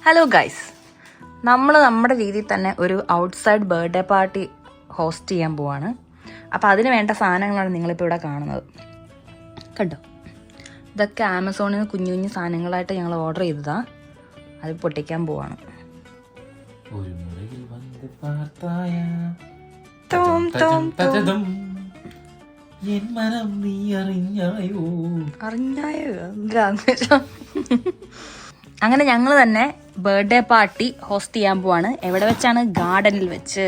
Hello guys, നമ്മൾ നമ്മുടെ രീതിയിൽ തന്നെ ഒരു ഔട്ട്സൈഡ് ബർത്ത്ഡേ പാർട്ടി ഹോസ്റ്റ് ചെയ്യാൻ പോവാണ്. അപ്പോൾ അതിന് വേണ്ട സാധനങ്ങളാണ് നിങ്ങളിപ്പോൾ ഇവിടെ കാണുന്നത്. കണ്ടോ, ഇതൊക്കെ ആമസോണിൽ നിന്ന് കുഞ്ഞു കുഞ്ഞു സാധനങ്ങളായിട്ട് ഞങ്ങൾ ഓർഡർ ചെയ്തതാണ്. അത് പൊട്ടിക്കാൻ പോവാണ്. അങ്ങനെ ഞങ്ങൾ തന്നെ ബർത്ത്ഡേ പാർട്ടി ഹോസ്റ്റ് ചെയ്യാൻ പോവാണ്. എവിടെ വെച്ചാണ്? ഗാർഡനിൽ വെച്ച്.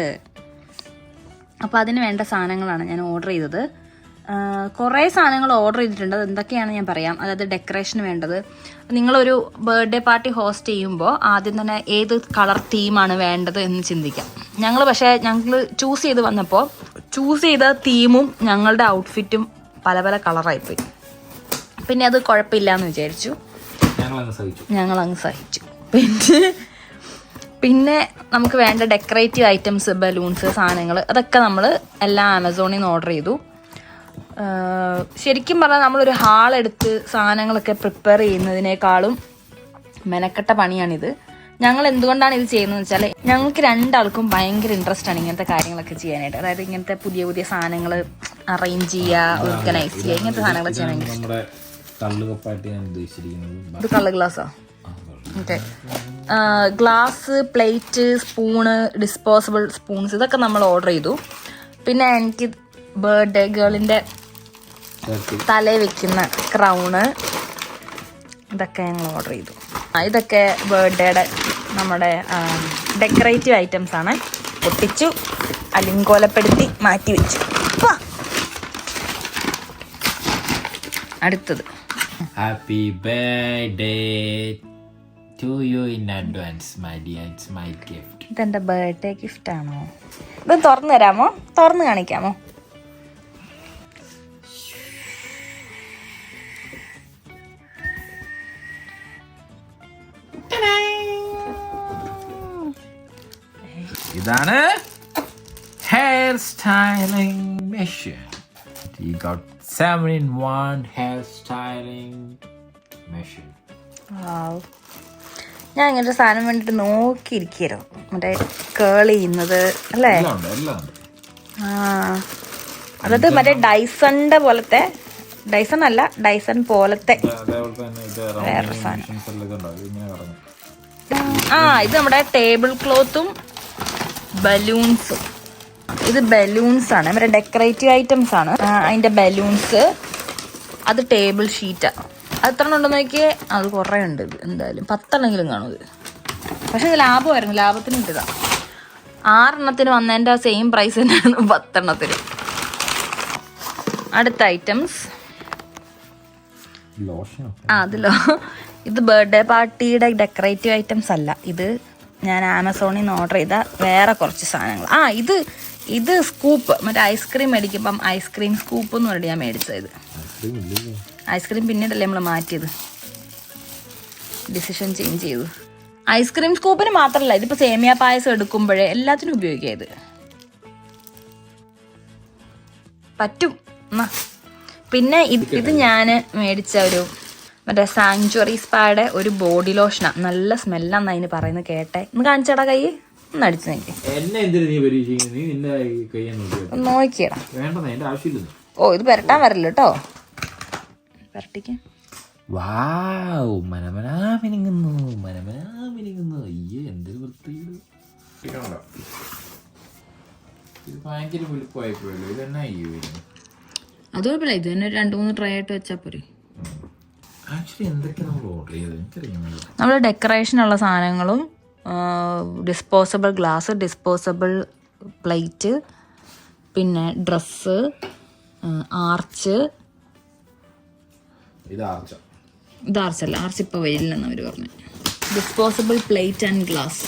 അപ്പോൾ അതിന് വേണ്ട സാധനങ്ങളാണ് ഞാൻ ഓർഡർ ചെയ്തത്. കുറേ സാധനങ്ങൾ ഓർഡർ ചെയ്തിട്ടുണ്ട്. അത് എന്തൊക്കെയാണ് ഞാൻ പറയാം. അതായത് ഡെക്കറേഷന് വേണ്ടത്, നിങ്ങളൊരു ബർത്ത്ഡേ പാർട്ടി ഹോസ്റ്റ് ചെയ്യുമ്പോൾ ആദ്യം തന്നെ ഏത് കളർ തീമാണ് വേണ്ടത് എന്ന് ചിന്തിക്കാം. ഞങ്ങൾ ചൂസ് ചെയ്ത് വന്നപ്പോൾ ചൂസ് ചെയ്ത തീമും ഞങ്ങളുടെ ഔട്ട്ഫിറ്റും പല പല കളറായിപ്പോയി. പിന്നെ അത് കുഴപ്പമില്ല എന്ന് വിചാരിച്ചു, ഞങ്ങളങ്ങ് സഹിച്ചു. പിന്നെ നമുക്ക് വേണ്ട ഡെക്കറേറ്റീവ് ഐറ്റംസ്, ബലൂൺസ്, സാധനങ്ങൾ, അതൊക്കെ നമ്മൾ എല്ലാം ആമസോണിൽ നിന്ന് ഓർഡർ ചെയ്തു. ശരിക്കും പറഞ്ഞാൽ നമ്മളൊരു ഹാളെടുത്ത് സാധനങ്ങളൊക്കെ പ്രിപ്പയർ ചെയ്യുന്നതിനേക്കാളും മെനക്കെട്ട പണിയാണിത്. ഞങ്ങൾ എന്തുകൊണ്ടാണ് ഇത് ചെയ്യുന്നതെന്ന് വെച്ചാൽ, ഞങ്ങൾക്ക് രണ്ടാൾക്കും ഭയങ്കര ഇൻട്രസ്റ്റ് ആണ് ഇങ്ങനത്തെ കാര്യങ്ങളൊക്കെ ചെയ്യാനായിട്ട്. അതായത് ഇങ്ങനത്തെ പുതിയ പുതിയ സാധനങ്ങൾ അറേഞ്ച് ചെയ്യുക, ഓർഗനൈസ് ചെയ്യുക, ഇങ്ങനത്തെ സാധനങ്ങൾ ചെയ്യാൻ ഭയങ്കര. ഇത് കള്ള് ഗ്ലാസ്സാ? Okay. Glass, plate, spoon, disposable spoons, ഇതൊക്കെ നമ്മൾ ഓർഡർ ചെയ്തു. പിന്നെ എനിക്ക് ബർത്ത്ഡേ ഗേളിൻ്റെ തലയിൽ വെക്കുന്ന ക്രൗണ്, ഇതൊക്കെ ഞങ്ങൾ ഓർഡർ ചെയ്തു. ഇതൊക്കെ ബർത്ത്ഡേയുടെ നമ്മുടെ ഡെക്കറേറ്റീവ് ഐറ്റംസ് ആണ്. പൊട്ടിച്ചു, അലിങ്കോലപ്പെടുത്തി മാറ്റി വെച്ചു. അടുത്തത് happy birthday to you in advance my dear, it's my gift. ഇതെന്റെ ബർത്ത്ഡേ ഗിഫ്റ്റ് ആണോ? ഇത് തുറന്നു തരാമോ? തുറന്ന് കാണിക്കാമോ? ഇതാണ് hair styling machine. You got 7-in-1 hair styling machine. Wow. ഞാൻ ഇങ്ങനത്തെ സാധനം വേണ്ടിട്ട് നോക്കിയിരിക്കുന്നു. മറ്റേ കേൾ ചെയ്യുന്നത് അല്ലേ? അതായത് മറ്റേ ഡൈസന്റെ പോലത്തെ, ഡൈസൺ അല്ല, ഡൈസൺ പോലത്തെ വേറെ സാധനം. ഇത് നമ്മുടെ ടേബിൾ ക്ലോത്തും ബലൂൺസും. ഇത് ബലൂൺസ് ആണ്, മറ്റേ ഡെക്കറേറ്റീവ് ഐറ്റംസ് ആണ്. അതിന്റെ ബലൂൺസ്, അത് ടേബിൾ ഷീറ്റാണ്. അത് എത്ര ഉണ്ടെന്ന് നോക്കിയേ? അത് കുറേ ഉണ്ട്. ഇത് എന്തായാലും 10 കാണും ഇത്. പക്ഷെ ഇത് ലാഭമായിരുന്നു, ലാഭത്തിന് ഇട്ടതാ. 6 വന്നതിൻ്റെ സെയിം പ്രൈസ് തന്നെയായിരുന്നു 10. അടുത്ത ഐറ്റംസ് അതിലോ, ഇത് ബർത്ത്ഡേ പാർട്ടിയുടെ ഡെക്കറേറ്റീവ് ഐറ്റംസ് അല്ല. ഇത് ഞാൻ ആമസോണിൽ നിന്ന് ഓർഡർ ചെയ്ത വേറെ കുറച്ച് സാധനങ്ങൾ. ഇത് സ്കൂപ്പ്, മറ്റേ ഐസ്ക്രീം മേടിക്കുമ്പം ഐസ്ക്രീം സ്കൂപ്പ് എന്ന് പറഞ്ഞിട്ട് ഞാൻ മേടിച്ചത്. ഐസ്ക്രീം പിന്നീടല്ലേ നമ്മൾ മാറ്റിയത്, ഡിസിഷൻ ചേഞ്ച് ചെയ്തു. ഐസ്ക്രീം സ്കൂപ്പിന് മാത്രമല്ല, ഇതിപ്പോൾ സേമിയ പായസം എടുക്കുമ്പോഴേ എല്ലാത്തിനും ഉപയോഗിക്കാം. ഇത് പറ്റും. പിന്നെ ഇത് ഞാൻ മേടിച്ച ഒരു മറ്റേ സാങ്ച്വറി സ്പായുടെ ഒരു ബോഡി ലോഷനാണ്. നല്ല സ്മെല്ലാന്ന് അതിന് പറയുന്നത് കേട്ടെ. ഒന്ന് കാണിച്ചടാ കൈ, ഒന്ന് അടിച്ചു നോക്കി. നോക്കിയടാ. ഓ, ഇത് പെരട്ടാൻ വരല്ലോ കേട്ടോ. പെരട്ടിക്ക്. അത് കുഴപ്പമില്ല, ഇത് തന്നെ 2-3 ട്രൈ ആയിട്ട് വെച്ചാൽ പോരെ. നമ്മൾ ഡെക്കറേഷനുള്ള സാധനങ്ങളും, ഡിസ്പോസബിൾ ഗ്ലാസ്, ഡിസ്പോസബിൾ പ്ലേറ്റ്, പിന്നെ ഡ്രസ്സ്, ആർച്ച്. ഇത് ആർച്ചല്ല, ആർച്ച് ഇപ്പോൾ വരില്ലെന്ന് അവർ പറഞ്ഞു. Disposable plate and glass.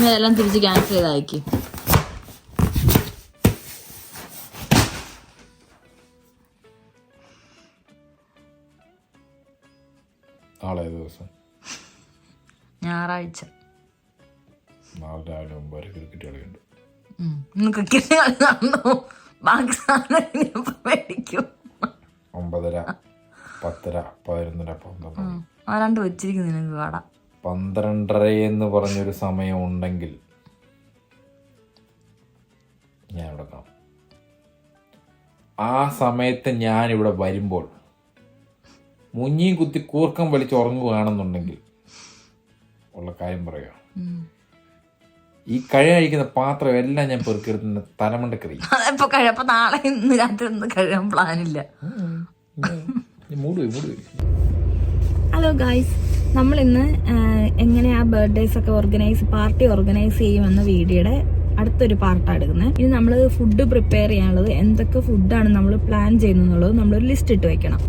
ഇതെല്ലാം തിരിച്ച് ക്യാൻസൽ ചെയ്താക്കി. ഞായറാഴ്ച ക്രിക്കറ്റ് കളി നടന്നു. ബാക്കി സാധനം മേടിക്കും. 9:30, 10:30, 11:30, 12. ആരാണ്ട് വെച്ചിരിക്കും നിനക്ക് കട. 12:30 എന്ന് പറഞ്ഞൊരു സമയം ഉണ്ടെങ്കിൽ ഞാൻ ഇവിടെ കാണും. ആ സമയത്ത് ഞാനിവിടെ വരുമ്പോൾ മുഞ്ഞിയും കുത്തി കൂർക്കം വലിച്ച് ഉറങ്ങുകയാണെന്നുണ്ടെങ്കിൽ ഉള്ള കാര്യം പറയാം, ഈ കഴിക്കുന്ന പാത്രം എല്ലാം ഞാൻ പെറുക്കെടുത്ത് തലമണ്ടക്കറി. അതെപ്പോ കഴിയപ്പോ നാളെ ഇന്ന് രാത്രി ഒന്നും കഴിയാൻ പ്ലാനില്ല. ഹലോ ഗായ്സ്, നമ്മൾ ഇന്ന് എങ്ങനെയാ ബർത്ത്ഡേസ് ഒക്കെ പാർട്ടി ഓർഗനൈസ് ചെയ്യുമെന്ന വീഡിയോയുടെ അടുത്തൊരു പാർട്ടാണ് എടുക്കുന്നത്. ഇനി നമ്മൾ ഫുഡ് പ്രിപ്പയർ ചെയ്യാനുള്ളത്, എന്തൊക്കെ ഫുഡാണ് നമ്മൾ പ്ലാൻ ചെയ്യുന്നുള്ളത് നമ്മളൊരു ലിസ്റ്റ് ഇട്ട് വെക്കണം.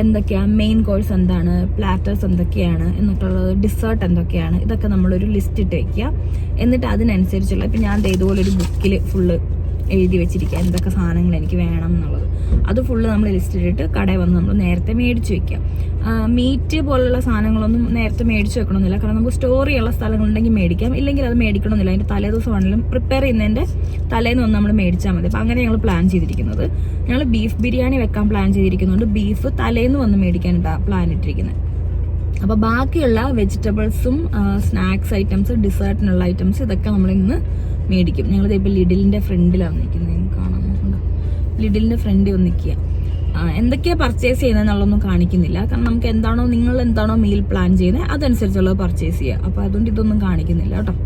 എന്തൊക്കെയാണ് മെയിൻ കോഴ്സ്, എന്താണ് പ്ലാറ്റേഴ്സ്, എന്തൊക്കെയാണ് എന്നിട്ടുള്ളത്, ഡിസേർട്ട് എന്തൊക്കെയാണ്, ഇതൊക്കെ നമ്മളൊരു ലിസ്റ്റ് ഇട്ട് വെക്കുക. എന്നിട്ട് അതിനനുസരിച്ചുള്ള, ഇപ്പം ഞാൻ ഇതുപോലെ ഒരു ബുക്കിൽ ഫുള്ള് എഴുതി വെച്ചിരിക്കുക എന്തൊക്കെ സാധനങ്ങൾ എനിക്ക് വേണം എന്നുള്ളത്. അത് ഫുള്ള് നമ്മൾ ലിസ്റ്റ് ഇട്ടിട്ട് കടയിൽ വന്ന് നമ്മൾ നേരത്തെ മേടിച്ച് വെക്കാം. മീറ്റ് പോലുള്ള സാധനങ്ങളൊന്നും നേരത്തെ മേടിച്ച് വെക്കണമെന്നില്ല, കാരണം നമുക്ക് സ്റ്റോർ ചെയ്യാനുള്ള സ്ഥലങ്ങളുണ്ടെങ്കിൽ മേടിക്കാം, ഇല്ലെങ്കിൽ അത് മേടിക്കണമെന്നില്ല. അതിൻ്റെ തലേദിവസം ആണെങ്കിലും പ്രിപ്പയർ ചെയ്യുന്നതിൻ്റെ തലേന്ന് വന്ന് നമ്മൾ മേടിച്ചാൽ മതി. അപ്പം അങ്ങനെ ഞങ്ങൾ പ്ലാൻ ചെയ്തിരിക്കുന്നത്. ഞങ്ങൾ ബീഫ് ബിരിയാണി വെക്കാൻ പ്ലാൻ ചെയ്തിരിക്കുന്നുണ്ട്. ബീഫ് തലേന്ന് വന്ന് മേടിക്കാനാണ് പ്ലാൻ ഇട്ടിരിക്കുന്നത്. അപ്പോൾ ബാക്കിയുള്ള വെജിറ്റബിൾസും സ്നാക്സ് ഐറ്റംസ്, ഡിസേർട്ടിനുള്ള ഐറ്റംസ്, ഇതൊക്കെ നമ്മൾ ഇന്ന് മേടിക്കും. ഞങ്ങളിത് ഇപ്പോൾ ലിഡിലിൻ്റെ ഫ്രണ്ടിലാണ് നിൽക്കുന്നത്, കാണാൻ നോക്കണ്ട, ലിഡിലിൻ്റെ ഫ്രണ്ടിൽ വന്ന് നിൽക്കുക. എന്തൊക്കെയാണ് പർച്ചേസ് ചെയ്യുന്നതെന്നുള്ളതൊന്നും കാണിക്കുന്നില്ല, കാരണം നമുക്ക് നിങ്ങൾ എന്താണോ മീൽ പ്ലാൻ ചെയ്യുന്നത് അതനുസരിച്ചുള്ളത് പർച്ചേസ് ചെയ്യുക. അപ്പോൾ അതുകൊണ്ട് ഇതൊന്നും കാണിക്കുന്നില്ല കേട്ടോ.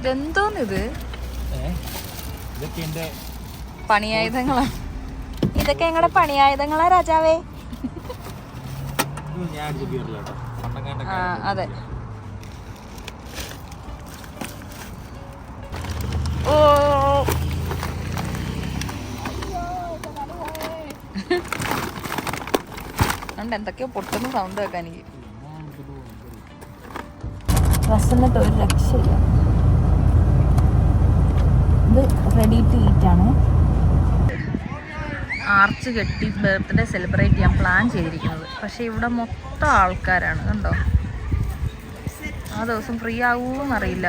ഇതെന്തോന്നിത്? പണിയായുധങ്ങളാ. ഇതൊക്കെ ഞങ്ങളുടെ പണിയായുധങ്ങളാ രാജാവേ. അതെ. ഓ എന്തൊക്കെയോ പൊട്ടുന്ന സൗണ്ട് വെക്കാൻ എനിക്ക്. റസന്നിട്ട് ഒരു രക്ഷയില്ല. ഇത് റെഡി ടു ഈറ്റ് ആണ്. ആർച്ച് കെട്ടി ബർത്ത്ഡേ സെലിബ്രേറ്റ് ചെയ്യാൻ പ്ലാൻ ചെയ്തിരിക്കുന്നത്. പക്ഷെ ഇവിടെ മൊത്തം ആൾക്കാരാണ്, കണ്ടോ. ആ ദിവസം ഫ്രീ ആകുമെന്നറിയില്ല.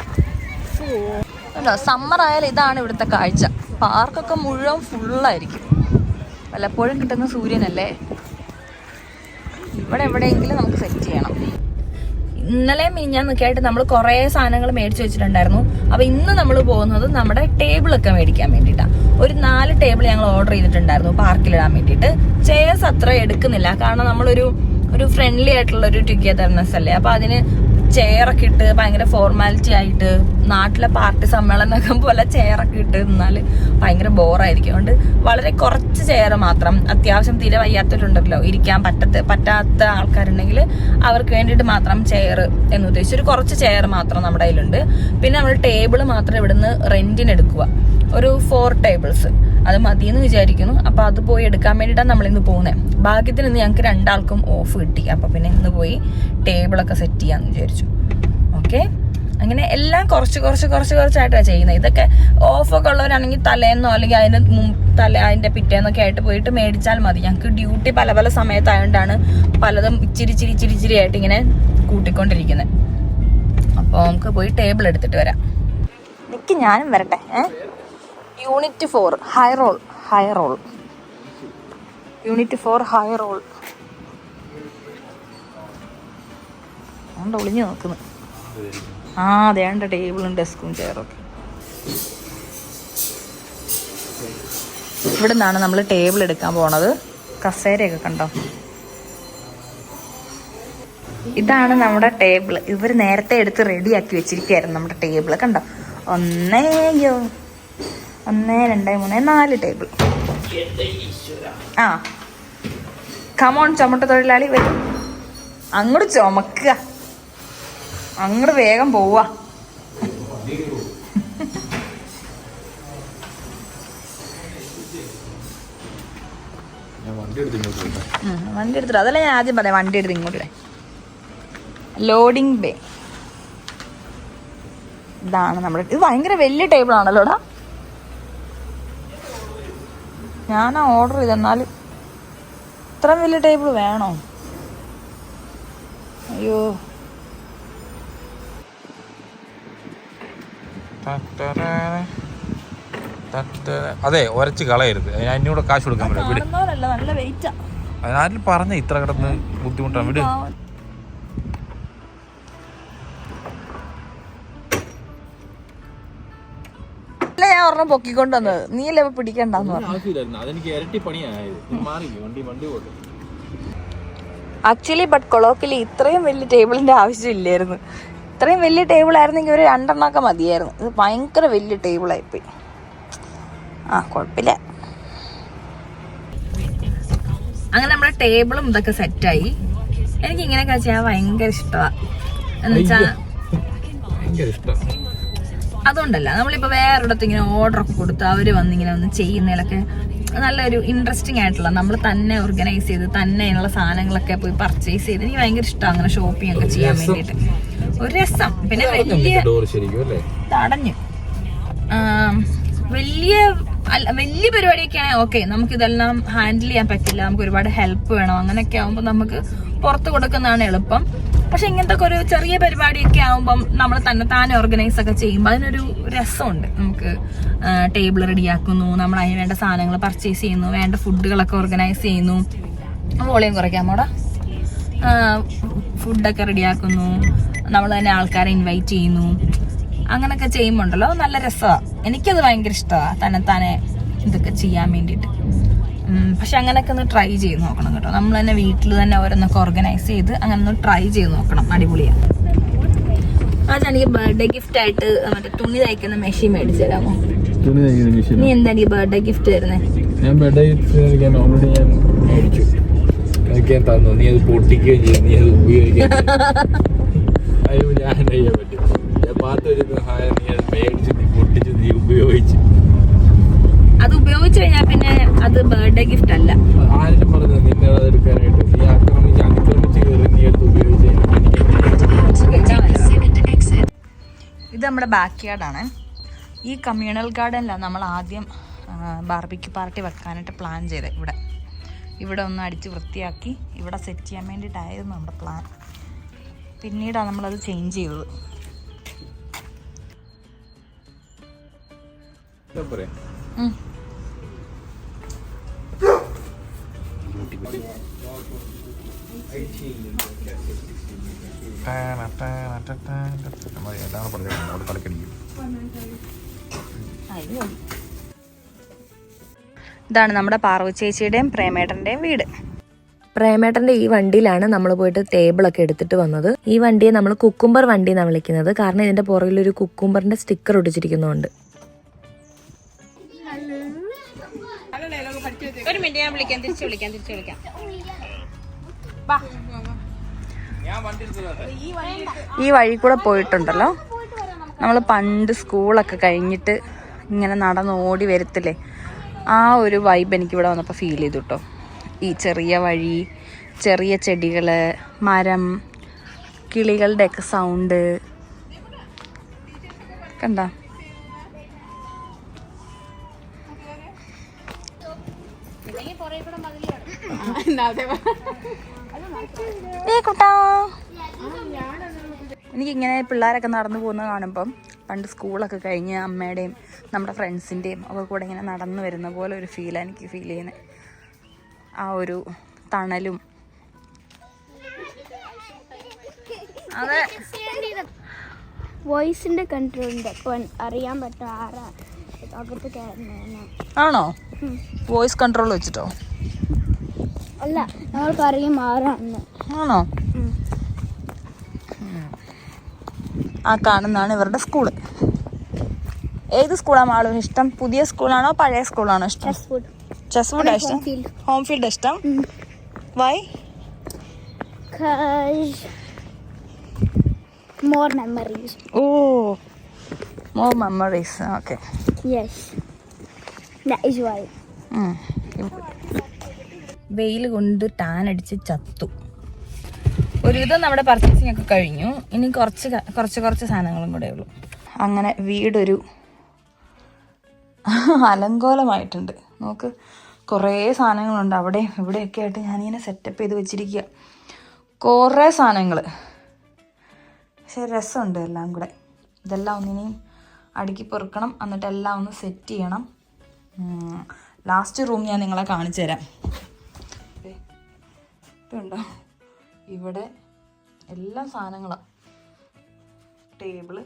കണ്ടോ, സമ്മർ ആയാലും ഇതാണ് ഇവിടുത്തെ കാഴ്ച. പാർക്കൊക്കെ മുഴുവൻ ഫുള്ളായിരിക്കും. വല്ലപ്പോഴും കിട്ടുന്ന സൂര്യനല്ലേ. ഇവിടെ എവിടെയെങ്കിലും നമുക്ക് സെറ്റ് ചെയ്യണം. ഇന്നലെ മിനിഞ്ഞാന്നൊക്കെ ആയിട്ട് നമ്മൾ കുറേ സാധനങ്ങൾ മേടിച്ച് വെച്ചിട്ടുണ്ടായിരുന്നു. അപ്പോൾ ഇന്ന് നമ്മൾ പോകുന്നത് നമ്മുടെ ടേബിളൊക്കെ മേടിക്കാൻ വേണ്ടിയിട്ടാണ്. ഒരു 4 ടേബിൾ ഞങ്ങൾ ഓർഡർ ചെയ്തിട്ടുണ്ടായിരുന്നു പാർക്കിലിടാൻ വേണ്ടിയിട്ട്. ചെയർസ് അത്ര എടുക്കുന്നില്ല, കാരണം നമ്മളൊരു ഫ്രണ്ട്ലി ആയിട്ടുള്ള ഒരു ടുഗദർനെസ് അല്ലേ. അപ്പോൾ അതിന് ചെയറൊക്കെ ഇട്ട് ഭയങ്കര ഫോർമാലിറ്റി ആയിട്ട് നാട്ടിലെ പാർട്ടി സമ്മേളനമൊക്കെ പോലെ ചെയറൊക്കെ ഇട്ട് നിന്നാൽ ഭയങ്കര ബോറായിരിക്കും. അതുകൊണ്ട് വളരെ കുറച്ച് ചെയർ മാത്രം, അത്യാവശ്യം തീരെ വയ്യാത്തവരുണ്ടല്ലോ, ഇരിക്കാൻ പറ്റാത്ത ആൾക്കാരുണ്ടെങ്കിൽ അവർക്ക് വേണ്ടിയിട്ട് മാത്രം ചെയർ എന്ന് ഉദ്ദേശിച്ച് ഒരു കുറച്ച് ചെയർ മാത്രം നമ്മുടെ കയ്യിലുണ്ട്. പിന്നെ നമ്മൾ ടേബിൾ മാത്രം ഇവിടുന്ന് റെന്റിന് എടുക്കുക, ഒരു 4 ടേബിൾസ്. അത് മതിയെന്ന് വിചാരിക്കുന്നു. അപ്പോൾ അത് പോയി എടുക്കാൻ വേണ്ടിയിട്ടാണ് നമ്മളിന്ന് പോകുന്നത്. ഭാഗ്യത്തിന് ഇന്ന് ഞങ്ങൾക്ക് 2 ആൾക്കും ഓഫ് കിട്ടി. അപ്പോൾ പിന്നെ ഇന്ന് പോയി ടേബിളൊക്കെ സെറ്റ് ചെയ്യാമെന്ന് വിചാരിച്ചു. ഓക്കെ, അങ്ങനെ എല്ലാം കുറച്ചായിട്ടാണ് ചെയ്യുന്നത്. ഇതൊക്കെ ഓഫൊക്കെ ഉള്ളവരാണെങ്കിൽ തലേന്നോ അല്ലെങ്കിൽ അതിൻ്റെ പിറ്റേന്നൊക്കെ ആയിട്ട് പോയിട്ട് മേടിച്ചാൽ മതി. ഞങ്ങൾക്ക് ഡ്യൂട്ടി പല സമയത്തായതുകൊണ്ടാണ് പലതും ഇച്ചിരി ആയിട്ട് ഇങ്ങനെ കൂട്ടിക്കൊണ്ടിരിക്കുന്നത്. അപ്പോൾ നമുക്ക് പോയി ടേബിൾ എടുത്തിട്ട് വരാം. എനിക്ക് ഞാനും വരട്ടെ. Unit 4 high roll unit 4 high roll അതുകൊണ്ട് ഒളിഞ്ഞു നോക്കുന്നു. അതേണ്ട ടേബിളും ഡെസ്കും ചെയറൊക്കെ. ഇവിടെ നിന്നാണ് നമ്മൾ ടേബിൾ എടുക്കാൻ പോണത്. കസേരയൊക്കെ കണ്ടോ. ഇതാണ് നമ്മുടെ ടേബിൾ. ഇവർ നേരത്തെ എടുത്ത് റെഡിയാക്കി വെച്ചിരിക്കുകയായിരുന്നു നമ്മുടെ ടേബിൾ. കണ്ടോ, 1 2 3 4 ടേബിൾ. കമോൺ ചുമട്ട തൊഴിലാളി വരും. അങ്ങോട്ട് ചുമക്കുക, അങ്ങോട്ട് വേഗം പോവാ. വണ്ടി എടുത്തിട്ട് അതല്ല ഞാൻ ആദ്യം പറയാം. വണ്ടി എടുത്ത് ഇങ്ങോട്ട് ലോഡിംഗ് ബേ. ഇതാണ് നമ്മുടെ. ഇത് ഭയങ്കര വലിയ ടേബിൾ ആണല്ലോടാ. ഞാനാ ഓർഡർ ചെയ്തെന്നാലും ഇത്രയും വലിയ ടേബിൾ വേണോ? അയ്യോ, അതെ ഒരച്ച് കളയരുത്. അതിനൂടെ കാശ് കൊടുക്കാൻ പറ്റില്ല. നല്ല വെയിറ്റാ. അതിനാരും പറഞ്ഞ ഇത്ര കിടന്ന് ബുദ്ധിമുട്ടാണ്. വിട്. അല്ല, ഞാൻ ഒരെണ്ണം പൊക്കിക്കൊണ്ട് വന്നത്. നീ അല്ലേ പിടിക്കണ്ടെന്ന് പറഞ്ഞു. ആക്ച്വലി ബട്ട് കൊളോക്കിലി ഇത്രയും വലിയ ടേബിളിന്റെ ആവശ്യമില്ലായിരുന്നു. ഇത്രയും വലിയ ടേബിൾ ആയിരുന്നെങ്കിൽ ഒരു 2 എണ്ണമൊക്കെ മതിയായിരുന്നു. ഇത് ഭയങ്കര വലിയ ടേബിളായിപ്പോയി. ആ, കുഴപ്പമില്ല. അങ്ങനെ നമ്മുടെ ടേബിളും ഇതൊക്കെ സെറ്റായി. എനിക്ക് ഇങ്ങനെയൊക്കെ ചെയ്യാൻ ഭയങ്കര ഇഷ്ടമാണ്. എന്ന് വെച്ചാൽ അതുകൊണ്ടല്ല, നമ്മളിപ്പോൾ വേറൊരിടത്ത് ഇങ്ങനെ ഓർഡറൊക്കെ കൊടുത്ത് അവർ വന്നിങ്ങനെ ഒന്ന് ചെയ്യുന്നതിലൊക്കെ നല്ലൊരു ഇൻട്രസ്റ്റിംഗ് ആയിട്ടുള്ള, നമ്മൾ തന്നെ ഓർഗനൈസ് ചെയ്ത് തന്നെ അതിനുള്ള സാധനങ്ങളൊക്കെ പോയി പർച്ചേസ് ചെയ്ത് എനിക്ക് ഭയങ്കര ഇഷ്ടമാണ് അങ്ങനെ ഷോപ്പിംഗ് ഒക്കെ ചെയ്യാൻ വേണ്ടിയിട്ട്. ഒരു രസം. പിന്നെ വലിയ തടഞ്ഞു വലിയ പരിപാടിയൊക്കെയാണെങ്കിൽ ഓക്കെ, നമുക്കിതെല്ലാം ഹാൻഡിൽ ചെയ്യാൻ പറ്റില്ല, നമുക്ക് ഒരുപാട് ഹെൽപ്പ് വേണം. അങ്ങനെയൊക്കെ ആകുമ്പോൾ നമുക്ക് പുറത്ത് കൊടുക്കുന്നതാണ് എളുപ്പം. പക്ഷെ ഇങ്ങനത്തെ ഒരു ചെറിയ പരിപാടിയൊക്കെ ആകുമ്പം നമ്മൾ താനെ ഓർഗനൈസ് ഒക്കെ ചെയ്യുമ്പോൾ അതിനൊരു രസമുണ്ട്. നമുക്ക് ടേബിൾ റെഡിയാക്കുന്നു, നമ്മൾ അതിന് വേണ്ട സാധനങ്ങൾ പർച്ചേസ് ചെയ്യുന്നു, വേണ്ട ഫുഡുകളൊക്കെ ഓർഗനൈസ് ചെയ്യുന്നു. വോളിയം കുറയ്ക്കാമോടാ. ഫുഡൊക്കെ റെഡിയാക്കുന്നു, നമ്മൾ തന്നെ ആൾക്കാരെ ഇൻവൈറ്റ് ചെയ്യുന്നു. അങ്ങനെയൊക്കെ ചെയ്യുമ്പോണ്ടല്ലോ നല്ല രസമാണ്. എനിക്കത് ഭയങ്കര ഇഷ്ടമാണ് തന്നെ ഇതൊക്കെ ചെയ്യാൻ വേണ്ടിയിട്ട്. പക്ഷെ അങ്ങനെയൊക്കെ ഒന്ന് ട്രൈ ചെയ്ത് നോക്കണം കേട്ടോ. നമ്മൾ തന്നെ വീട്ടിൽ തന്നെ ഓരോന്നൊക്കെ ഓർഗനൈസ് ചെയ്ത് അങ്ങനെ ഒന്ന് ട്രൈ ചെയ്ത് നോക്കണം. അടിപൊളിയാണ്. അത് എനിക്ക് ബർത്ത്ഡേ ഗിഫ്റ്റ് ആയിട്ട് മറ്റേ തുണി തയ്ക്കുന്ന മെഷീൻ മേടിച്ചു തരാമോ? നീ എന്താ എനിക്ക് ബർത്ത്ഡേ ഗിഫ്റ്റ് തരുന്നത്? ഞാൻ ബർത്ത്ഡേ ഗിഫ്റ്റ് ഓൾറെഡി ഞാൻ മേടിച്ചു. എനിക്ക് തന്നു. നീ അത് പൊട്ടിക്കുകയും ചെയ്യും, നീ അത് ഉപയോഗിക്കാൻ അയ്യോ ഞാൻ ചെയ്യാൻ പറ്റും. ഞാൻ പാത്ത് വെച്ചിട്ട് നീ അത് മേടിച്ചു, നീ പൊട്ടിച്ചു, നീ ഉപയോഗിച്ചു. അത് ഉപയോഗിച്ചു കഴിഞ്ഞാൽ പിന്നെ അത് ബർത്ത്ഡേ ഗിഫ്റ്റ് അല്ല. ആരും പറഞ്ഞു നിന്നെ അത് എടുക്കാനായിട്ട്? നീ അതിക്രമിച്ച് കയറി നീ എടുത്ത് ഉപയോഗിച്ചു. ഇത് നമ്മുടെ ബാക്ക് യാർഡാണ്. ഈ കമ്മ്യൂണൽ ഗാർഡനിലാണ് നമ്മൾ ആദ്യം ബാർബിക്യൂ പാർട്ടി വെക്കാനായിട്ട് പ്ലാൻ ചെയ്തത്. ഇവിടെ ഒന്ന് അടിച്ച് വൃത്തിയാക്കി ഇവിടെ സെറ്റ് ചെയ്യാൻ വേണ്ടിയിട്ടായിരുന്നു നമ്മുടെ പ്ലാൻ. പിന്നീടാണ് നമ്മളത് ചേഞ്ച് ചെയ്തത്. ഇതാണ് നമ്മുടെ പാർവതി ചേച്ചിയുടെയും പ്രേമേട്ടന്റെയും വീട്. പ്രേമേട്ടന്റെ ഈ വണ്ടിയിലാണ് നമ്മൾ പോയിട്ട് ടേബിളൊക്കെ എടുത്തിട്ട് വന്നത്. ഈ വണ്ടിയെ നമ്മൾ കുക്കുംബർ വണ്ടി എന്നാണ് വിളിക്കുന്നത്. കാരണം ഇതിന്റെ പുറകിൽ ഒരു കുക്കുംബറിന്റെ സ്റ്റിക്കർ ഒട്ടിച്ചിരിക്കുന്നുണ്ട്. ഒരു മിനിറ്റ്, ഞാൻ വിളിക്കാം, തിരിച്ചു വിളിക്കാം. ഈ വഴി കൂടെ പോയിട്ടുണ്ടല്ലോ, നമ്മൾ പണ്ട് സ്കൂളൊക്കെ കഴിഞ്ഞിട്ട് ഇങ്ങനെ നടന്ന് ഓടി വരത്തില്ലേ, ആ ഒരു വൈബ് എനിക്കിവിടെ വന്നപ്പോൾ ഫീൽ ചെയ്തു കേട്ടോ. ഈ ചെറിയ വഴി, ചെറിയ ചെടികൾ, മരം, കിളികളുടെയൊക്കെ സൗണ്ട് കണ്ട. എനിക്കിങ്ങനെ പിള്ളേരൊക്കെ നടന്നു പോകുന്നത് കാണുമ്പം പണ്ട് സ്കൂളൊക്കെ കഴിഞ്ഞ് അമ്മയുടെയും നമ്മുടെ ഫ്രണ്ട്സിൻ്റെയും ഒക്കെ കൂടെ ഇങ്ങനെ നടന്നു വരുന്ന പോലെ ഒരു ഫീലാണ് എനിക്ക് ഫീൽ ചെയ്യുന്നത്. ആ ഒരു തണലും. അതെ, വോയിസിന്റെ കൺട്രോളിന്റെ അറിയാൻ പറ്റും ആരാ അകത്ത് കയറുന്ന. ആണോ? വോയിസ് കൺട്രോൾ വെച്ചിട്ടോ? അല്ല, ഞങ്ങൾക്ക് അറിയാം ആരാന്ന്. ആണോ? ആ കാണുന്നതാണ് ഇവരുടെ സ്കൂള്. ഏത് സ്കൂളാണ് ആളും ഇഷ്ടം? പുതിയ സ്കൂളാണോ പഴയ സ്കൂളാണോ ഇഷ്ടം? ചെസ്വുഡ് ഇഷ്ടം? ഹോം ഫീൽഡ് ഇഷ്ടം? Why? Because more memories. Oh, more memories. Okay. Yes. That is why. വെയിൽ കൊണ്ട് ടാൻ അടിച്ച് ചത്തു. ഒരുവിധം നമ്മുടെ പർച്ചേസിംഗ് ഒക്കെ കഴിഞ്ഞു. ഇനി കുറച്ച് സാധനങ്ങളും കൂടെ ഉള്ളൂ. അങ്ങനെ വീടൊരു അലങ്കോലമായിട്ടുണ്ട്. നോക്ക്, കുറേ സാധനങ്ങളുണ്ട് അവിടെ ഇവിടെയൊക്കെ ആയിട്ട് ഞാനിങ്ങനെ സെറ്റപ്പ് ചെയ്ത് വെച്ചിരിക്കുക. കുറേ സാധനങ്ങൾ, പക്ഷെ രസമുണ്ട് എല്ലാം കൂടെ. ഇതെല്ലാം ഒന്നിനെയും അടുക്കി പെറുക്കണം, എന്നിട്ട് എല്ലാം ഒന്ന് സെറ്റ് ചെയ്യണം. ലാസ്റ്റ് റൂം ഞാൻ നിങ്ങളെ കാണിച്ചു തരാം. ഇതുണ്ടോ, ഇവിടെ എല്ലാം സാധനങ്ങളാണ്. Table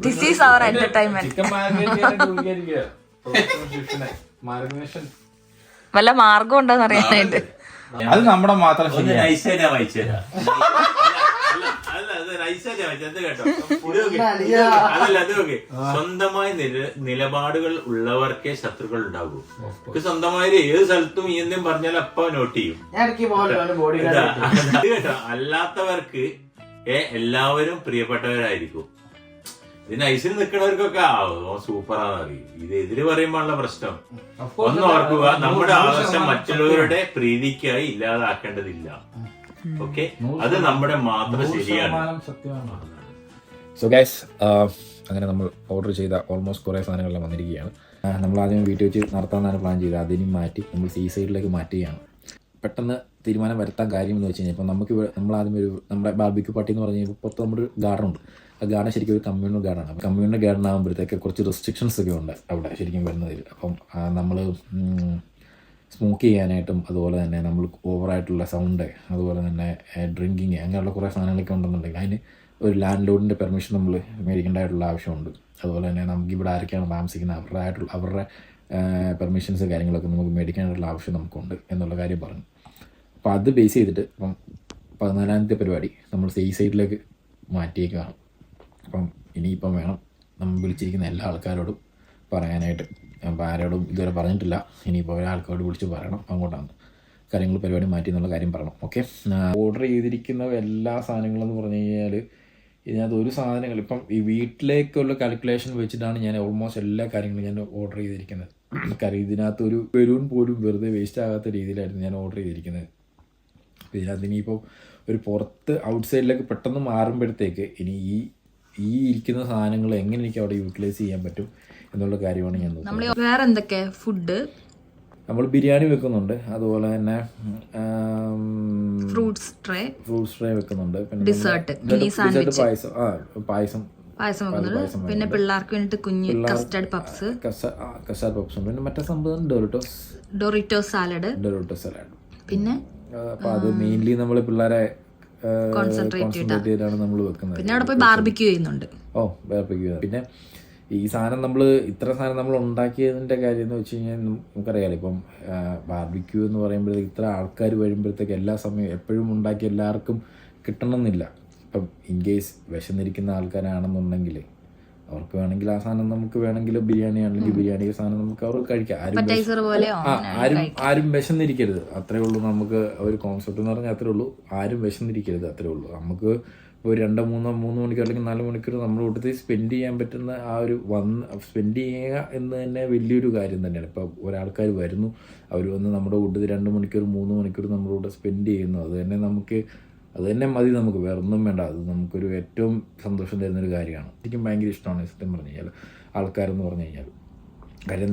this is our entertainment. വല്ല മാർഗം ഉണ്ടോന്ന് അറിയാനായിട്ട്. അത് നമ്മുടെ മാത്രം സ്വന്തമായ നിലപാടുകൾ ഉള്ളവർക്കേ ശത്രുക്കൾ ഉണ്ടാകൂ. സ്വന്തമായ ഏത് സ്ഥലത്തും ഈ എന്തും പറഞ്ഞാൽ അപ്പ നോട്ട് ചെയ്യും കേട്ടോ. അല്ലാത്തവർക്ക് എല്ലാവരും പ്രിയപ്പെട്ടവരായിരിക്കും. ഇതിന് ഐസിൽ നിൽക്കുന്നവർക്കൊക്കെ സൂപ്പറാന്ന് അറിയും. ഇത് എതിര് പറയുമ്പോഴുള്ള പ്രശ്നം ഒന്ന് ഓർക്കുക, നമ്മുടെ ആവശ്യം മറ്റുള്ളവരുടെ പ്രീതിക്കായി ഇല്ലാതാക്കേണ്ടതില്ല. ഓക്കെ, അത് നമ്മുടെ മാത്രം ശരിയാണ്. സോ ഗൈസ്, അങ്ങനെ നമ്മൾ ഓർഡർ ചെയ്ത ഓൾമോസ്റ്റ് കുറേ സാധനങ്ങളെല്ലാം വന്നിരിക്കുകയാണ്. നമ്മൾ ആദ്യം വീട്ടിൽ വെച്ച് നടത്താമെന്നാണ് പ്ലാൻ ചെയ്തത്. അതിനും മാറ്റി നമ്മൾ സീ സൈഡിലേക്ക് മാറ്റുകയാണ്. പെട്ടെന്ന് തീരുമാനം വരുത്താൻ കാര്യം എന്ന് വെച്ച് കഴിഞ്ഞാൽ ഇപ്പം നമ്മളാദ്യം നമ്മുടെ ബാർബിക്യൂ പാർട്ടി എന്ന് പറഞ്ഞു കഴിഞ്ഞാൽ പുറത്ത് നമ്മുടെ ഒരു ഗാർഡൻ ഉണ്ട്. ആ ഗാർഡൻ ശരിക്കും ഒരു കമ്മ്യൂണൽ ഗാർഡനാണ്. അപ്പം കമ്മ്യൂണൽ ഗാർഡൻ ആകുമ്പോഴത്തേക്ക് കുറച്ച് റെസ്ട്രിക്ഷൻസ് ഒക്കെ ഉണ്ട് അവിടെ ശരിക്കും വരുന്നതിൽ. അപ്പം നമ്മൾ സ്മോക്ക് ചെയ്യാനായിട്ടും അതുപോലെ തന്നെ നമ്മൾ ഓവറായിട്ടുള്ള സൗണ്ട്, അതുപോലെ തന്നെ ഡ്രിങ്കിങ്, അങ്ങനെയുള്ള കുറേ സാധനങ്ങളൊക്കെ ഉണ്ടെന്നുണ്ടെങ്കിൽ അതിന് ഒരു ലാൻഡ് ലോഡിൻ്റെ പെർമിഷൻ നമ്മൾ മേടിക്കേണ്ടതായിട്ടുള്ള ആവശ്യമുണ്ട്. അതുപോലെ തന്നെ നമുക്കിവിടെ ആരൊക്കെയാണ് താമസിക്കുന്നത് അവരുടെ പെർമിഷൻസ് കാര്യങ്ങളൊക്കെ നമുക്ക് മേടിക്കാനായിട്ടുള്ള ആവശ്യം നമുക്കുണ്ട് എന്നുള്ള കാര്യം പറഞ്ഞു. അപ്പോൾ അത് ബേസ് ചെയ്തിട്ട് ഇപ്പം 14ാമത്തെ പരിപാടി നമ്മൾ സീ സൈഡിലേക്ക് മാറ്റിയേക്കാണ്. അപ്പം ഇനിയിപ്പം വേണം നമ്മൾ വിളിച്ചിരിക്കുന്ന എല്ലാ ആൾക്കാരോടും പറയാനായിട്ട്. അപ്പോൾ ആരോടും ഇതുവരെ പറഞ്ഞിട്ടില്ല. ഇനിയിപ്പോൾ ഒരാൾക്കാരോട് വിളിച്ച് പറയണം അങ്ങോട്ടാണ് കാര്യങ്ങൾ പരിപാടി മാറ്റി എന്നുള്ള കാര്യം പറയണം. ഓക്കെ, ഓർഡർ ചെയ്തിരിക്കുന്ന എല്ലാ സാധനങ്ങളെന്ന് പറഞ്ഞു കഴിഞ്ഞാൽ ഇതിനകത്ത് ഒരു സാധനങ്ങൾ ഇപ്പം ഈ വീട്ടിലേക്കുള്ള കാൽക്കുലേഷൻ വെച്ചിട്ടാണ് ഞാൻ ഓൾമോസ്റ്റ് എല്ലാ കാര്യങ്ങളും ഞാൻ ഓർഡർ ചെയ്തിരിക്കുന്നത്. കാര്യം ഇതിനകത്ത് ഒരു ബലൂൺ പോലും വെറുതെ വേസ്റ്റ് ആകാത്ത രീതിയിലായിരുന്നു ഞാൻ ഓർഡർ ചെയ്തിരിക്കുന്നത്. ഇതിനകത്ത് ഇനിയിപ്പോൾ ഒരു പുറത്ത് ഔട്ട്സൈഡിലേക്ക് പെട്ടെന്ന് മാറുമ്പോഴത്തേക്ക് ഇനി ഈ ഇരിക്കുന്ന സാധനങ്ങൾ എങ്ങനെ എനിക്ക് അവിടെ യൂട്ടിലൈസ് ചെയ്യാൻ പറ്റും എന്നുള്ള കാര്യമാണ് ഞാൻ നോക്കുന്നത്. വേറെ എന്തൊക്കെ ഫുഡ് നമ്മൾ ബിരിയാണി വെക്കുന്നുണ്ട്, അതുപോലെ തന്നെ ഫ്രൂട്ട്സ് ട്രേ വെക്കുന്നുണ്ട്, പിന്നെ ഡിസേർട്ട് പായസം വെക്കുന്നുണ്ട്, പിന്നെ പിള്ളേർക്ക് വേണ്ടിട്ട് കുഞ്ഞ് കസ്റ്റർഡ് പപ്സ് ഉണ്ട്, പിന്നെ മറ്റേ സംഭവം ഡൊറിറ്റോ സാലഡ് പിന്നെ അപ്പോൾ അത് മെയിൻലി നമ്മൾ പിള്ളേരെ കോൺസെൻട്രേറ്റ് ചെയ്താണ് നമ്മൾ വെക്കുന്നത്. പിന്നെ അവിടെ പോയി ബാർബിക്യൂ ചെയ്യുന്നുണ്ട്. ബാർബിക്യൂ. പിന്നെ ഈ സാധനം ഇത്ര സാധനം നമ്മൾ ഉണ്ടാക്കിയതിൻ്റെ കാര്യം എന്ന് വെച്ച് കഴിഞ്ഞാൽ നമുക്കറിയാലോ, ഇപ്പം ബാർബിക്യൂ എന്ന് പറയുമ്പോഴത്തേക്ക് ഇത്ര ആൾക്കാർ വരുമ്പോഴത്തേക്ക് എല്ലാ സമയവും എപ്പോഴും ഉണ്ടാക്കി എല്ലാവർക്കും കിട്ടണമെന്നില്ല. ഇപ്പം ഇൻ കേസ് വിശന്നിരിക്കുന്ന ആൾക്കാരാണെന്നുണ്ടെങ്കിൽ അവർക്ക് വേണമെങ്കിൽ ആ സാധനം നമുക്ക് വേണമെങ്കിൽ ബിരിയാണി ആണെങ്കിൽ ബിരിയാണി സാധനം നമുക്ക് അവർക്ക് കഴിക്കാം. ആരും വിശന്നിരിക്കരുത്, അത്രേ ഉള്ളൂ. നമുക്ക് ഒരു കോൺസെപ്റ്റ് എന്ന് പറഞ്ഞാൽ അത്രേ ഉള്ളൂ. ആരും വിശന്നിരിക്കരുത്, അത്രേ ഉള്ളൂ. നമുക്ക് ഇപ്പോൾ 2-3 മണിക്കൂർ അല്ലെങ്കിൽ 4 മണിക്കൂർ നമ്മുടെ കൂട്ടത്തിൽ സ്പെൻഡ് ചെയ്യാൻ പറ്റുന്ന ആ ഒരു സ്പെൻഡ് ചെയ്യുക എന്ന് തന്നെ വലിയൊരു കാര്യം തന്നെയാണ്. ഇപ്പോൾ ഒരാൾക്കാർ വരുന്നു, അവർ വന്ന് നമ്മുടെ കൂട്ടത്തിൽ 2 മണിക്കൂർ 3 മണിക്കൂർ നമ്മുടെ കൂടെ സ്പെൻഡ് ചെയ്യുന്നു. അത് തന്നെ മതി, നമുക്ക് വേറെ ഒന്നും വേണ്ട. അത് നമുക്കൊരു ഏറ്റവും സന്തോഷം തരുന്നൊരു കാര്യമാണ്. എനിക്കും ഭയങ്കര ഇഷ്ടമാണ് സത്യം പറഞ്ഞു കഴിഞ്ഞാൽ ആൾക്കാരെന്ന് പറഞ്ഞു കഴിഞ്ഞാൽ. കാര്യം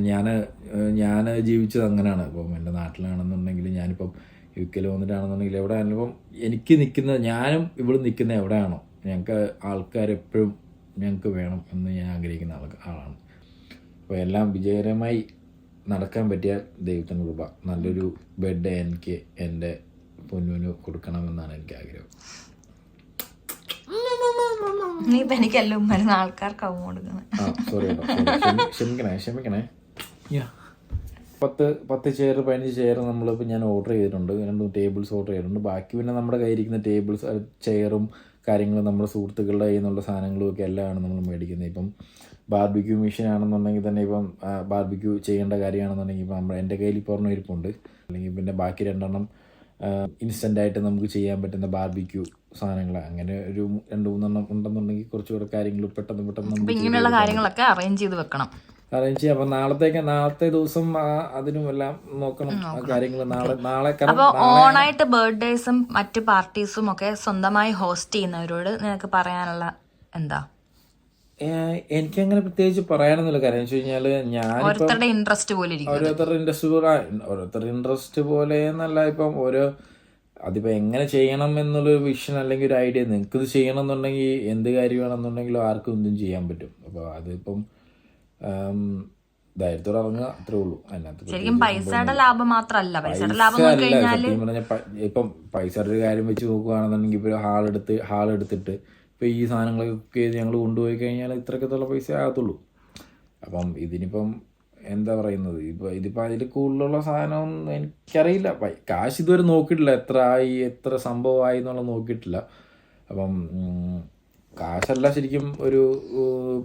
ഞാൻ ജീവിച്ചത് അങ്ങനെയാണ്. ഇപ്പം എൻ്റെ നാട്ടിലാണെന്നുണ്ടെങ്കിൽ ഞാനിപ്പം UK വന്നിട്ടാണെന്നുണ്ടെങ്കിൽ എവിടെയാണെങ്കിലും ഇപ്പം എനിക്ക് ഞാനും ഇവിടെ നിൽക്കുന്ന എവിടെയാണോ ഞങ്ങൾക്ക് ആൾക്കാരെപ്പോഴും ഞങ്ങൾക്ക് വേണം എന്ന് ഞാൻ ആഗ്രഹിക്കുന്ന ആളാണ്. അപ്പോൾ എല്ലാം വിജയകരമായി നടക്കാൻ പറ്റിയാൽ ദൈവത്തിൻ്റെ കൃപ, നല്ലൊരു ബെഡ് എനിക്ക് എൻ്റെ പൊന്നുവിന് കൊടുക്കണമെന്നാണ് എനിക്ക് ആഗ്രഹം. എനിക്കെല്ലാം വരുന്ന ആൾക്കാർക്കാവും കൊടുക്കുന്നത്. സോറി ക്ഷമിക്കണേ. 10 ചെയർ 15 ചെയർ നമ്മളിപ്പോൾ ഞാൻ ഓർഡർ ചെയ്തിട്ടുണ്ട്. 2 ടേബിൾസ് ഓർഡർ ചെയ്തിട്ടുണ്ട്. ബാക്കി പിന്നെ നമ്മുടെ കയ്യിരിക്കുന്ന ടേബിൾസ് ചെയറും കാര്യങ്ങൾ നമ്മുടെ സുഹൃത്തുക്കളുടെ കയ്യിൽ നിന്നുള്ള സാധനങ്ങളും ഒക്കെ എല്ലാമാണ് നമ്മൾ മേടിക്കുന്നത്. ഇപ്പം ബാർബിക്യൂ മെഷീൻ ആണെന്നുണ്ടെങ്കിൽ തന്നെ ഇപ്പം ബാർബിക്യൂ ചെയ്യേണ്ട കാര്യമാണെന്നുണ്ടെങ്കിൽ ഇപ്പം എൻ്റെ കയ്യിൽ ഇപ്പോൾ ഒരെണ്ണം ഇരിപ്പുണ്ട്. അല്ലെങ്കിൽ പിന്നെ ബാക്കി 2 എണ്ണം ഇൻസ്റ്റൻ്റായിട്ട് നമുക്ക് ചെയ്യാൻ പറ്റുന്ന ബാർബിക്യൂ സാധനങ്ങൾ, അങ്ങനെ ഒരു 2-3 എണ്ണം ഉണ്ടെന്നുണ്ടെങ്കിൽ കുറച്ചുകൂടെ കാര്യങ്ങൾ പെട്ടെന്ന് അപ്പൊ ഇങ്ങനെയുള്ള കാര്യങ്ങളൊക്കെ അറേഞ്ച് ചെയ്ത് വെക്കണം. അറേഞ്ച് ചെയ്യാം. അപ്പം നാളത്തെ ദിവസം അതിനും എല്ലാം നോക്കണം കാര്യങ്ങൾ. നാളെ അപ്പൊ ഓണായിട്ട് ബർത്ത്ഡേസും മറ്റ് പാർട്ടീസും ഒക്കെ സ്വന്തമായി ഹോസ്റ്റ് ചെയ്യുന്നവരോട് നിനക്ക് പറയാനുള്ള എന്താ? എനിക്കങ്ങനെ പ്രത്യേകിച്ച് പറയാനൊന്നുമില്ല. കാര്യം വെച്ച് കഴിഞ്ഞാല് ഓരോരുത്തരുടെ ഇൻട്രസ്റ്റ് പോലെ ഇരിക്കും. ഓരോരുത്തരുടെ ഇൻട്രസ്റ്റ് പോലെ എന്നല്ല, ഇപ്പം അതിപ്പോ എങ്ങനെ ചെയ്യണം എന്നുള്ളൊരു വിഷൻ അല്ലെങ്കിൽ ഒരു ഐഡിയ, നിങ്ങൾക്ക് ഇത് ചെയ്യണം എന്നുണ്ടെങ്കിൽ എന്ത് കാര്യമാണെന്നുണ്ടെങ്കിലും ആർക്കും എന്തും ചെയ്യാൻ പറ്റും. അപ്പൊ അതിപ്പം ധൈര്യത്തോടെ ഇറങ്ങുക, അത്രേ ഉള്ളൂ. അതിനകത്ത് ശരിക്കും പൈസയുടെ ലാഭം മാത്രമല്ല, പൈസയുടെ ലാഭം സത്യം പറഞ്ഞ ഇപ്പം പൈസയുടെ ഒരു കാര്യം വെച്ച് നോക്കുകയാണെന്നുണ്ടെങ്കിൽ ഇപ്പൊ ഹാൾ എടുത്തിട്ട് ഇപ്പൊ ഈ സാധനങ്ങളൊക്കെ കുക്ക് ചെയ്ത് ഞങ്ങൾ കൊണ്ടുപോയി കഴിഞ്ഞാൽ ഇത്രക്കത്തുള്ള പൈസ ആകത്തുള്ളൂ. അപ്പം ഇതിനിപ്പം എന്താ പറയുന്നത്, ഇതിപ്പോൾ അതിൽ കൂടുതലുള്ള സാധനം എനിക്കറിയില്ല. കാശ് ഇതുവരെ നോക്കിയിട്ടില്ല, എത്ര സംഭവമായി എന്നുള്ളത് നോക്കിയിട്ടില്ല. അപ്പം കാശല്ല ശരിക്കും ഒരു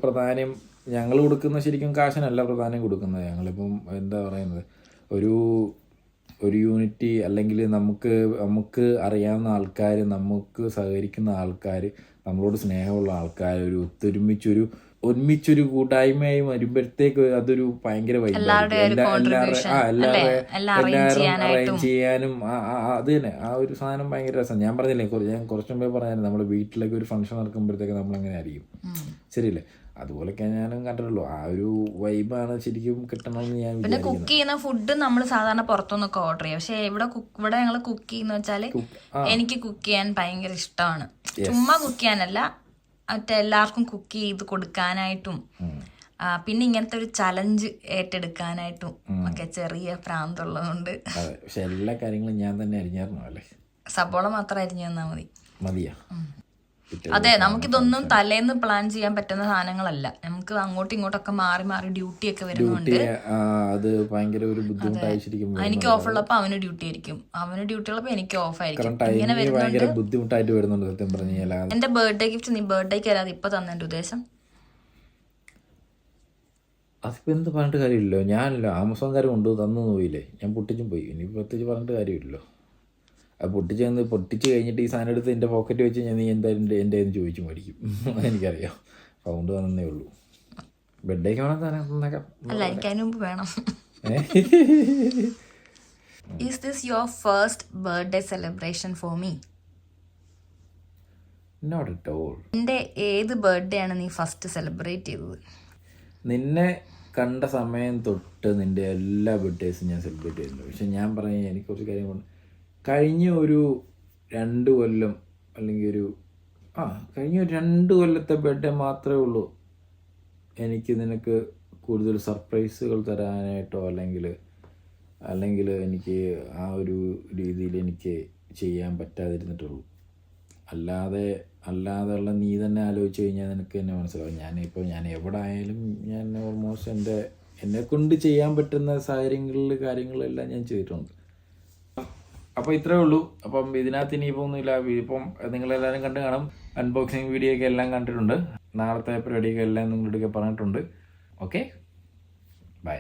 പ്രധാനം ഞങ്ങൾ കൊടുക്കുന്ന, ശരിക്കും കാശിനല്ല പ്രധാനം കൊടുക്കുന്നത്. ഞങ്ങളിപ്പം എന്താ പറയുന്നത്, ഒരു യൂണിറ്റി അല്ലെങ്കിൽ നമുക്ക് അറിയാവുന്ന ആൾക്കാർ, നമുക്ക് സഹകരിക്കുന്ന ആൾക്കാർ, നമ്മളോട് സ്നേഹമുള്ള ആൾക്കാർ, ഒരുമിച്ചൊരു കൂട്ടായ്മയായി വരുമ്പോഴത്തേക്ക് അതൊരു ഭയങ്കര എല്ലാവരും അറേഞ്ച് ചെയ്യാനും അത് തന്നെ ആ ഒരു സാധനം ഭയങ്കര രസമാണ്. ഞാൻ പറഞ്ഞില്ലേ, ഞാൻ കുറച്ചു മുമ്പേ പറഞ്ഞാലും നമ്മുടെ വീട്ടിലേക്ക് ഒരു ഫംഗ്ഷൻ നടക്കുമ്പോഴത്തേക്ക് നമ്മളെങ്ങനെ ആയിരിക്കും, ശരിയല്ലേ? അതുപോലൊക്കെ ഞാനും കണ്ടിട്ടുള്ളൂ. ആ ഒരു വൈബാണ് ശരിക്കും കിട്ടണമെന്ന് ഞാൻ പിന്നെ കുക്ക് ചെയ്യുന്ന ഫുഡ് നമ്മൾ സാധാരണ പുറത്തുനിന്നൊക്കെ ഓർഡർ ചെയ്യും. പക്ഷെ ഇവിടെ ഞങ്ങൾ കുക്ക് ചെയ്യുന്ന വെച്ചാല് എനിക്ക് കുക്ക് ചെയ്യാൻ ഭയങ്കര ഇഷ്ടമാണ്. ചുമ്മാ കുക്ക് ചെയ്യാനല്ല, എല്ലാവർക്കും കുക്ക് ചെയ്ത് കൊടുക്കാനായിട്ടും പിന്നെ ഇങ്ങനത്തെ ഒരു ചലഞ്ച് ഏറ്റെടുക്കാനായിട്ടും ഒക്കെ ചെറിയ പ്രാന്തുള്ളതുകൊണ്ട്. പക്ഷെ എല്ലാ കാര്യങ്ങളും ഞാൻ തന്നെ അരിഞ്ഞായിരുന്നു അല്ലേ? സബോള മാത്രം അരിഞ്ഞു തന്നാ മതിയാ? അതെ, നമുക്കിതൊന്നും തലേന്ന് പ്ലാൻ ചെയ്യാൻ പറ്റുന്ന സാധനങ്ങളല്ല. നമുക്ക് അങ്ങോട്ടും ഇങ്ങോട്ടൊക്കെ മാറി ഡ്യൂട്ടി ഒക്കെ വരുന്നുണ്ട്. അത് ഭയങ്കര ഒരു ബുദ്ധിമുട്ടായിരിക്കും. എനിക്ക് ഓഫ് ഉള്ളപ്പോ അവന് ഡ്യൂട്ടി ആയിരിക്കും, അവന് ഡ്യൂട്ടി ഉള്ളപ്പോ എനിക്ക് ഓഫ് ആയിരിക്കും. ഇങ്ങനെ ഭയങ്കര ബുദ്ധിമുട്ടായിട്ട് വരുന്നുണ്ട് സത്യം പറഞ്ഞു കഴിഞ്ഞാൽ. എന്റെ ബർത്ത്ഡേ ഗിഫ്റ്റ് നീ ബർത്ത്ഡേക്ക് വരാതെ ഇപ്പൊ തന്നെന്റെ ഉദ്ദേശം? അതിപ്പോ എന്ത് പറഞ്ഞിട്ട് കാര്യമില്ലല്ലോ. ഞാനല്ലോ ആമസോൺകാർ കൊണ്ടു തന്നു പോയില്ലേ, ഞാൻ പൊട്ടിച്ചും പോയി. ഇനി പ്രത്യേകിച്ച് പറഞ്ഞിട്ട് കാര്യമില്ലല്ലോ. അത് പൊട്ടിച്ച് കഴിഞ്ഞിട്ട് ഈ സാധനം എടുത്ത് എൻ്റെ പോക്കറ്റ് വെച്ച് ഞാൻ നീ എന്തായാലും എൻ്റെ ചോദിച്ചു മേടിക്കും. എനിക്കറിയാം. അതുകൊണ്ട് തന്നേ ഉള്ളൂ. ബർത്ത്ഡേക്ക് വേണം തന്നേക്കാം. അല്ല, എനിക്ക് അതിന് മുമ്പ് വേണം. Is this your first birthday celebration for me? Not at all. എൻ്റെ ഏത് ബർത്ത്ഡേ ആണ് നീ ഫസ്റ്റ് സെലിബ്രേറ്റ് ചെയ്തത്? നിന്നെ കണ്ട സമയം തൊട്ട് നിൻ്റെ എല്ലാ ബർത്ത്ഡേസും ഞാൻ സെലിബ്രേറ്റ് ചെയ്തിട്ടുണ്ട്. പക്ഷെ ഞാൻ പറഞ്ഞ എനിക്ക് കുറച്ച് കാര്യം കഴിഞ്ഞ ഒരു 2 കൊല്ലം അല്ലെങ്കിൽ കഴിഞ്ഞ ഒരു 2 കൊല്ലത്തെ ബർത്ത്ഡേ മാത്രമേ ഉള്ളൂ എനിക്ക് നിനക്ക് കൂടുതൽ സർപ്രൈസുകൾ തരാനായിട്ടോ അല്ലെങ്കിൽ എനിക്ക് ആ ഒരു രീതിയിൽ എനിക്ക് ചെയ്യാൻ പറ്റാതിരുന്നിട്ടുള്ളൂ. അല്ലാതെയുള്ള നീ തന്നെ ആലോചിച്ച് കഴിഞ്ഞാൽ നിനക്ക് തന്നെ മനസ്സിലാവും. ഞാൻ എവിടെ ആയാലും ഞാൻ ഓൾമോസ്റ്റ് എന്നെ കൊണ്ട് ചെയ്യാൻ പറ്റുന്ന കാര്യങ്ങളെല്ലാം ഞാൻ ചെയ്തിട്ടുണ്ട്. അപ്പോൾ ഇത്രേ ഉള്ളൂ. അപ്പം ഇതിനകത്ത് ഇനിയിപ്പോൾ ഒന്നുമില്ല. ഇപ്പം നിങ്ങളെല്ലാവരും കണ്ടു കാണും. അൺബോക്സിങ് വീഡിയോ ഒക്കെ എല്ലാം കണ്ടിട്ടുണ്ട്. നാളത്തെ പരിപാടിയൊക്കെ എല്ലാം നിങ്ങളുടെയൊക്കെ പറഞ്ഞിട്ടുണ്ട്. Okay, by.